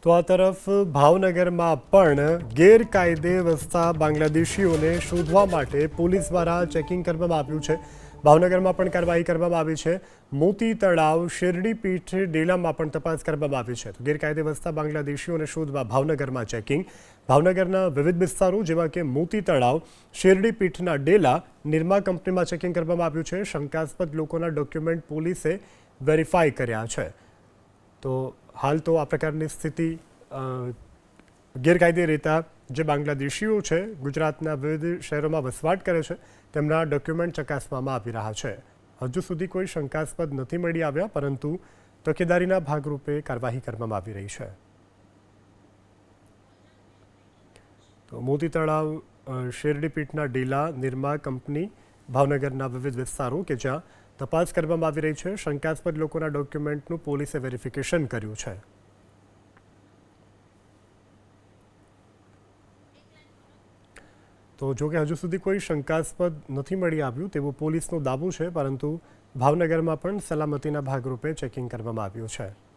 તો આ તરફ ભાવનગરમાં પણ ગેરકાયદે વસતા બાંગ્લાદેશીઓને શોધવા માટે પોલીસ દ્વારા ચેકિંગ કરવામાં આવ્યું છે। ભાવનગરમાં પણ કાર્યવાહી કરવામાં આવી છે। મોતી તળાવ, શેરડી પીઠ, ડેલામાં પણ તપાસ કરવામાં આવી છે। તો ગેરકાયદે વસતા બાંગ્લાદેશીઓને શોધવા ભાવનગરમાં ચેકિંગ। ભાવનગરના વિવિધ વિસ્તારો જેવા કે મોતી તળાવ, શેરડી પીઠના ડેલા, નિરમા કંપનીમાં ચેકિંગ કરવામાં આવ્યું છે। શંકાસ્પદ લોકોના ડોક્યુમેન્ટ પોલીસે વેરીફાઈ કર્યા છે। તો હાલ તો આ પ્રકારની સ્થિતિ ગેરકાયદે રહેતા જે બાંગ્લાદેશીઓ છે ગુજરાતના વિવિધ શહેરોમાં વસવાટ કરે છે તેમના ડોક્યુમેન્ટ ચકાસવામાં આવી રહ્યા છે। હજુ સુધી કોઈ શંકાસ્પદ નથી મળી આવ્યા, પરંતુ તકેદારીના ભાગરૂપે કાર્યવાહી કરવામાં આવી રહી છે। તો મોતી તળાવ, શેરડીપીઠના ડેલા, નિરમા કંપની, ભાવનગરના વિવિધ વિસ્તારો કે જ્યાં તપાસ કરવામાં આવી રહી છે। શંકાસ્પદ લોકોના ડોક્યુમેન્ટનું પોલીસે વેરિફિકેશન કર્યું છે। તો જો કે હજુ સુધી કોઈ શંકાસ્પદ નથી મળી આવ્યું તેવું પોલીસનો દાવો છે, પરંતુ ભાવનગરમાં પણ સલામતીના ભાગરૂપે ચેકિંગ કરવામાં આવ્યું છે।